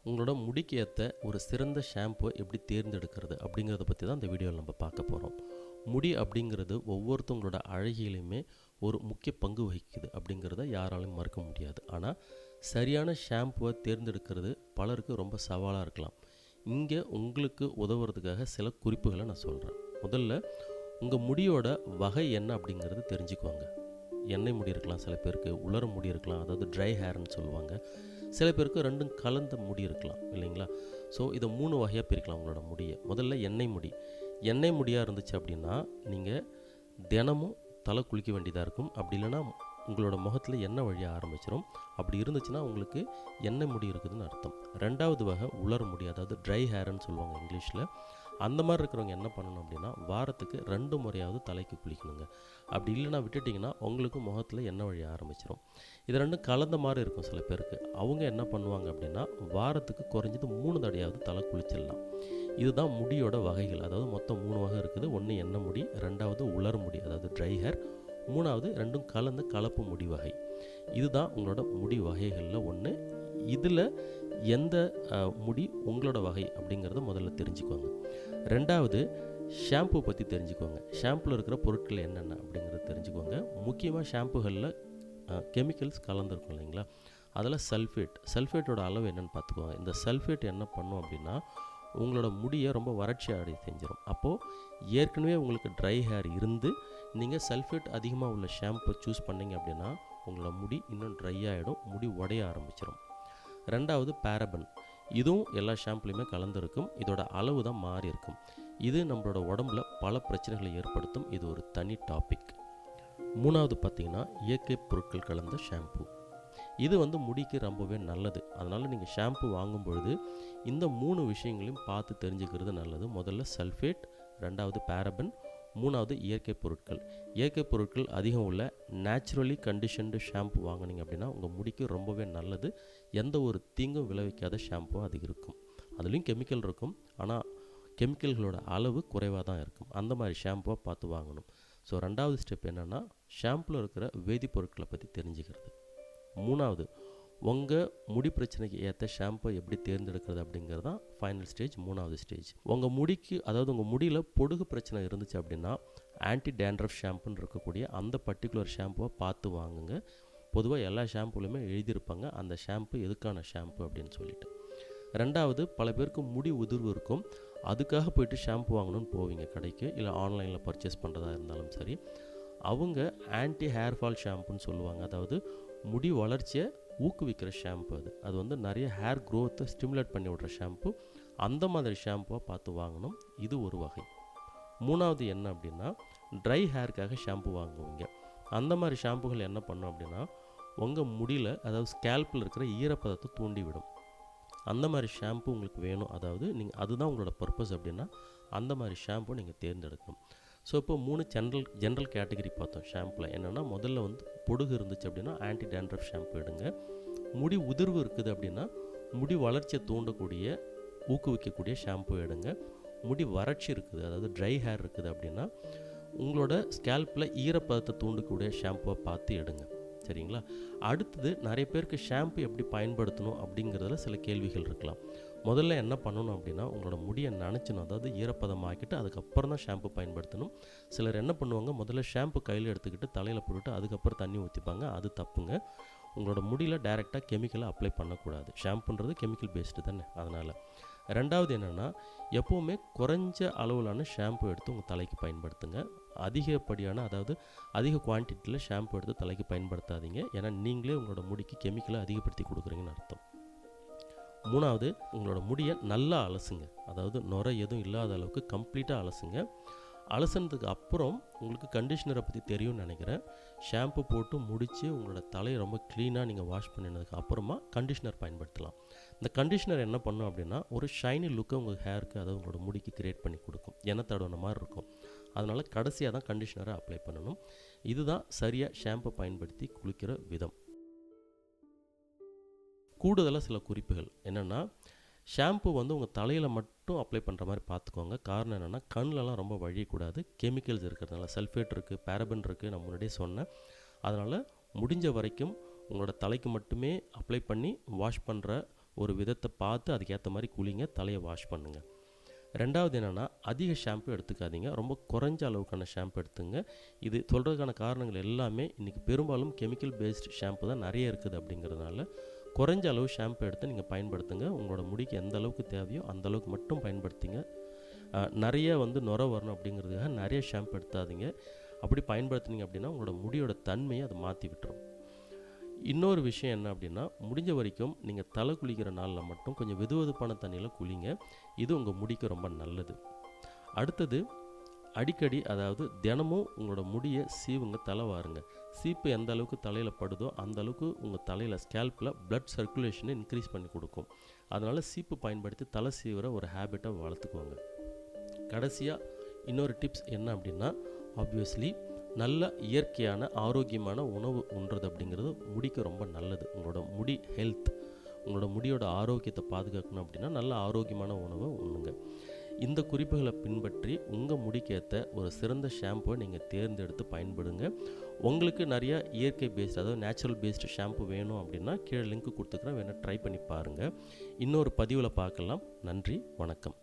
உங்களோட முடிக்கு ஏற்ற ஒரு சிறந்த ஷாம்புவை எப்படி தேர்ந்தெடுக்கிறது அப்படிங்கிறத பற்றி தான் இந்த வீடியோவில் நம்ம பார்க்க போகிறோம். முடி அப்படிங்கிறது ஒவ்வொருத்தவங்களோட அழகிலையுமே ஒரு முக்கிய பங்கு வகிக்குது அப்படிங்கிறத யாராலையும் மறுக்க முடியாது. ஆனால் சரியான ஷாம்புவை தேர்ந்தெடுக்கிறது பலருக்கு ரொம்ப சவாலாக இருக்கலாம். இங்கே உங்களுக்கு உதவுறதுக்காக சில குறிப்புகளை நான் சொல்கிறேன். முதல்ல உங்கள் முடியோட வகை என்ன அப்படிங்கிறது தெரிஞ்சுக்குவாங்க. எண்ணெய் முடி இருக்கலாம், சில பேருக்கு உலர முடி இருக்கலாம், அதாவது ட்ரை ஹேர்னு சொல்லுவாங்க. சில பேருக்கு ரெண்டும் கலந்த முடி இருக்கலாம் இல்லைங்களா. ஸோ இதை 3 வகையாக பிரிக்கலாம் உங்களோட முடியை. முதல்ல எண்ணெய் முடி. எண்ணெய் முடியாக இருந்துச்சு அப்படின்னா நீங்கள் தினமும் தலை குளிக்க வேண்டியதாக இருக்கும். அப்படி இல்லைன்னா உங்களோட முகத்தில் எண்ணெய் வழிய ஆரம்பிச்சிடும். அப்படி இருந்துச்சுன்னா உங்களுக்கு எண்ணெய் முடி இருக்குதுன்னு அர்த்தம். ரெண்டாவது வகை உலர் முடி, அதாவது ட்ரை ஹேர்னு சொல்லுவாங்க இங்கிலீஷில். அந்த மாதிரி இருக்கிறவங்க என்ன பண்ணணும் அப்படின்னா வாரத்துக்கு 2 முறையாவது தலைக்கு குளிக்கணுங்க. அப்படி இல்லைனா விட்டுட்டிங்கன்னா உங்களுக்கு முகத்தில் எண்ணெய் வழிய ஆரம்பிச்சிடும். இது ரெண்டும் கலந்த மாதிரி இருக்கும் சில பேருக்கு. அவங்க என்ன பண்ணுவாங்க அப்படின்னா வாரத்துக்கு குறைஞ்சது 3 தடையாவது தலை குளிச்சிடலாம். இதுதான் முடியோட வகைகள். அதாவது மொத்தம் 3 வகை இருக்குது. ஒன்று எண்ணெய் முடி, ரெண்டாவது உலர் முடி அதாவது ட்ரை ஹேர், மூணாவது ரெண்டும் கலந்த கலப்பு முடி வகை. இதுதான் உங்களோட முடி வகைகளில் ஒன்று. இதில் எந்த முடி உங்களோட வகை அப்படிங்கிறத முதல்ல தெரிஞ்சுக்கோங்க. ரெண்டாவது ஷாம்பு பற்றி தெரிஞ்சுக்கோங்க. ஷாம்பில் இருக்கிற பொருட்கள் என்னென்ன அப்படிங்கிறத தெரிஞ்சுக்கோங்க. முக்கியமாக ஷாம்புகளில் கெமிக்கல்ஸ் கலந்துருக்கும் இல்லைங்களா, அதில் சல்ஃபேட்டோட அளவு என்னென்னு பார்த்துக்கோங்க. இந்த சல்ஃபேட் என்ன பண்ணும் அப்படின்னா உங்களோட முடியை ரொம்ப வறட்சி அடைய செஞ்சிடும். அப்போது ஏற்கனவே உங்களுக்கு ட்ரை ஹேர் இருந்து நீங்கள் சல்ஃபேட் அதிகமாக உள்ள ஷாம்பு சூஸ் பண்ணிங்க அப்படின்னா உங்களோட முடி இன்னும் ட்ரை ஆகிடும், முடி உடைய ஆரம்பிச்சிடும். ரெண்டாவது பேரபன். இதுவும் எல்லா ஷாம்புலையுமே கலந்துருக்கும். இதோட அளவு தான் மாறி இருக்கும். இது நம்மளோட உடம்புல பல பிரச்சனைகளை ஏற்படுத்தும். இது ஒரு தனி டாபிக். மூணாவது பார்த்திங்கன்னா இயற்கை பொருட்கள் கலந்த ஷாம்பு. இது முடிக்கு ரொம்பவே நல்லது. அதனால் நீங்கள் ஷாம்பு வாங்கும் பொழுது இந்த 3 விஷயங்களையும் பார்த்து தெரிஞ்சுக்கிறது நல்லது. முதல்ல சல்ஃபேட், ரெண்டாவது பேரபன், மூணாவது இயற்கை பொருட்கள். இயற்கை பொருட்கள் அதிகம் உள்ள நேச்சுரலி கண்டிஷன்டு ஷாம்பு வாங்கினீங்க அப்படின்னா உங்கள் முடிக்கு ரொம்பவே நல்லது. எந்த ஒரு தீங்கும் விளைவிக்காத ஷாம்பும் அது இருக்கும். அதுலேயும் கெமிக்கல் இருக்கும், ஆனால் கெமிக்கல்களோட அளவு குறைவாக தான் இருக்கும். அந்த மாதிரி ஷாம்புவாக பார்த்து வாங்கணும். ஸோ ரெண்டாவது ஸ்டெப் என்னென்னா ஷாம்பில் இருக்கிற வேதிப்பொருட்களை பற்றி தெரிஞ்சுக்கிறது. மூணாவது உங்கள் முடி பிரச்சனைக்கு ஏற்ற ஷாம்பை எப்படி தேர்ந்தெடுக்கிறது அப்படிங்கிறது தான் ஃபைனல் ஸ்டேஜ், மூணாவது ஸ்டேஜ். உங்கள் முடிக்கு, அதாவது உங்கள் முடியில் பொடுகு பிரச்சனை இருந்துச்சு அப்படின்னா ஆன்டி டேண்ட்ரஃப் ஷாம்புன்னு இருக்கக்கூடிய அந்த பர்டிகுலர் ஷாம்புவை பார்த்து வாங்குங்க. பொதுவாக எல்லா ஷாம்புலையுமே எழுதியிருப்பாங்க அந்த ஷாம்பு எதுக்கான ஷாம்பு அப்படின்னு சொல்லிட்டு. ரெண்டாவது, பல பேருக்கு முடி உதிர்வு இருக்கும். அதுக்காக போய்ட்டு ஷாம்பு வாங்கணும்னு போவீங்க கடைக்கு, இல்லை ஆன்லைனில் பர்ச்சேஸ் பண்ணுறதா இருந்தாலும் சரி. அவங்க ஆன்டி ஹேர் ஃபால் ஷாம்புன்னு சொல்லுவாங்க. அதாவது முடி வளர்ச்சியை ஊக்குவிக்கிற ஷாம்பு. அது நிறைய ஹேர் க்ரோத்தை ஸ்டிமுலேட் பண்ணி விடுற ஷாம்பு. அந்த மாதிரி ஷாம்புவாக பார்த்து வாங்கணும். இது ஒரு வகை. மூணாவது என்ன அப்படின்னா ட்ரை ஹேருக்காக ஷாம்பு வாங்குவீங்க. அந்த மாதிரி ஷாம்புகள் என்ன பண்ணும் அப்படின்னா உங்கள் முடியில், அதாவது ஸ்கேல்பில் இருக்கிற ஈரப்பதத்தை தூண்டிவிடும். அந்த மாதிரி ஷாம்பு உங்களுக்கு வேணும், அதாவது நீங்கள் அதுதான் உங்களோட பர்பஸ் அப்படின்னா அந்த மாதிரி ஷாம்பு நீங்கள் தேர்ந்தெடுக்கணும். ஸோ இப்போ 3 ஜென்ரல் கேட்டகரி பார்த்தோம் ஷாம்பில். என்னென்னா முதல்ல பொடுகு இருந்துச்சு அப்படின்னா ஆன்டி டேண்ட்ரஃப் ஷாம்பு எடுங்க. முடி உதிர்வு இருக்குது அப்படின்னா முடி வளர்ச்சியை தூண்டக்கூடிய ஊக்குவிக்கக்கூடிய ஷாம்பு எடுங்க. முடி வறட்சி இருக்குது, அதாவது ட்ரை ஹேர் இருக்குது அப்படின்னா உங்களோட ஸ்கேல்பில் ஈரப்பதத்தை தூண்டக்கூடிய ஷாம்புவை பார்த்து எடுங்க. சரிங்களா. அடுத்தது நிறைய பேருக்கு ஷாம்பு எப்படி பயன்படுத்தணும் அப்படிங்கிறதுல சில கேள்விகள் இருக்கலாம். முதல்ல என்ன பண்ணணும் அப்படின்னா உங்களோட முடியை நனைச்சணும், அதாவது ஈரப்பதமாக்கிட்டு அதுக்கப்புறம் தான் ஷாம்பு பயன்படுத்தணும். சிலர் என்ன பண்ணுவாங்க, முதல்ல ஷாம்பு கையில் எடுத்துக்கிட்டு தலையில் போட்டுட்டு அதுக்கப்புறம் தண்ணி ஊற்றிப்பாங்க. அது தப்புங்க. உங்களோட முடியில் டைரெக்டாக கெமிக்கலை அப்ளை பண்ணக்கூடாது. ஷாம்புன்றது கெமிக்கல் பேஸ்டு தானே, அதனால். ரெண்டாவது என்னென்னா எப்போவுமே குறைஞ்ச அளவிலான ஷாம்பு எடுத்து உங்கள் தலைக்கு பயன்படுத்துங்க. அதிகப்படியான, அதாவது அதிக குவான்டிட்டியில் ஷாம்பு எடுத்து தலைக்கு பயன்படுத்தாதீங்க. ஏன்னா நீங்களே உங்களோட முடிக்கு கெமிக்கலை அதிகப்படுத்தி கொடுக்குறீங்கன்னு அர்த்தம். மூணாவது, உங்களோட முடியை நல்லா அலசுங்க. அதாவது நுரை எதுவும் இல்லாத அளவுக்கு கம்ப்ளீட்டாக அலசுங்க. அலசுனதுக்கு அப்புறம் உங்களுக்கு கண்டிஷ்னரை பற்றி தெரியும்னு நினைக்கிறேன். ஷாம்பு போட்டு முடித்து உங்களோட தலையை ரொம்ப க்ளீனாக நீங்கள் வாஷ் பண்ணினதுக்கு அப்புறமா கண்டிஷ்னர் பயன்படுத்தலாம். இந்த கண்டிஷ்னர் என்ன பண்ணும் அப்படின்னா ஒரு ஷைனி லுக்கை உங்கள் ஹேருக்கு, அதாவது உங்களோட முடிக்கு கிரியேட் பண்ணி கொடுக்கும். எண்ணெய் தடவின மாதிரி இருக்கும். அதனால் கடைசியாக தான் கண்டிஷ்னரை அப்ளை பண்ணணும். இதுதான் சரியாக ஷாம்பை பயன்படுத்தி குளிக்கிற விதம். கூடுதலாக சில குறிப்புகள் என்னென்னா ஷாம்பு உங்கள் தலையில் மட்டும் அப்ளை பண்ணுற மாதிரி பார்த்துக்கோங்க. காரணம் என்னென்னா கண்ணிலலாம் ரொம்ப வழியக்கூடாது. கெமிக்கல்ஸ் இருக்கிறதுனால சல்ஃபேட் இருக்குது, பேரபன் இருக்குது, நான் முன்னாடியே சொன்னேன். அதனால் முடிஞ்ச வரைக்கும் உங்களோட தலைக்கு மட்டுமே அப்ளை பண்ணி வாஷ் பண்ணுற ஒரு விதத்தை பார்த்து அதுக்கேற்ற மாதிரி குளிங்க, தலையை வாஷ் பண்ணுங்கள். ரெண்டாவது என்னென்னா, அதிக ஷாம்பு எடுத்துக்காதீங்க. ரொம்ப குறைஞ்ச அளவுக்கான ஷாம்பு எடுத்துங்க. இது சொல்கிறதுக்கான காரணங்கள் எல்லாமே இன்றைக்கி பெரும்பாலும் கெமிக்கல் பேஸ்டு ஷாம்பு தான் நிறைய இருக்குது. அப்படிங்கிறதுனால குறைஞ்ச அளவு ஷாம்பு எடுத்து நீங்கள் பயன்படுத்துங்க. உங்களோட முடிக்கு எந்த அளவுக்கு தேவையோ அந்த அளவுக்கு மட்டும் பயன்படுத்திங்க. நிறைய நுரை வரணும் அப்படிங்கிறதுக்காக நிறைய ஷாம்பு எடுத்தாதீங்க. அப்படி பயன்படுத்துனீங்க அப்படின்னா உங்களோட முடியோட தன்மையை அதை மாற்றி விட்டுரும். இன்னொரு விஷயம் என்ன அப்படின்னா, முடிஞ்ச வரைக்கும் நீங்கள் தலை குளிக்கிற நாளில் மட்டும் கொஞ்சம் வெதுவெதுப்பான தண்ணியில் குளிங்க. இது உங்கள் முடிக்கு ரொம்ப நல்லது. அடுத்தது, அடிக்கடி அதாவது தினமும் உங்களோட முடியை சீவுங்க, தலை வாருங்க. சீப்பு எந்த அளவுக்கு தலையில் படுதோ அந்த அளவுக்கு உங்கள் தலையில் ஸ்கேல்பில் பிளட் சர்க்குலேஷனை இன்க்ரீஸ் பண்ணி கொடுக்கும். அதனால் சீப்பு பயன்படுத்தி தலை சீவுற ஒரு ஹேபிட்டை வளர்த்துக்குவாங்க. கடைசியாக இன்னொரு டிப்ஸ் என்ன அப்படின்னா, ஆப்வியஸ்லி நல்ல இயற்கையான ஆரோக்கியமான உணவு உண்றது அப்படிங்கிறது முடிக்கு ரொம்ப நல்லது. உங்களோட முடி ஹெல்த், உங்களோட முடியோட ஆரோக்கியத்தை பாதுகாக்கணும் அப்படின்னா நல்ல ஆரோக்கியமான உணவை உண்ணுங்க. இந்த குறிப்புகளை பின்பற்றி உங்கள் முடிக்கேற்ற ஒரு சிறந்த ஷாம்புவை நீங்கள் தேர்ந்தெடுத்து பயன்படுங்க. உங்களுக்கு நிறையா இயற்கை பேஸ்ட், அதாவது நேச்சுரல் பேஸ்டு ஷாம்பு வேணும் அப்படின்னா கீழே லிங்க் கொடுத்துக்கிறேன், வேணால் ட்ரை பண்ணி பாருங்கள். இன்னொரு பதிவில் பார்க்கலாம். நன்றி, வணக்கம்.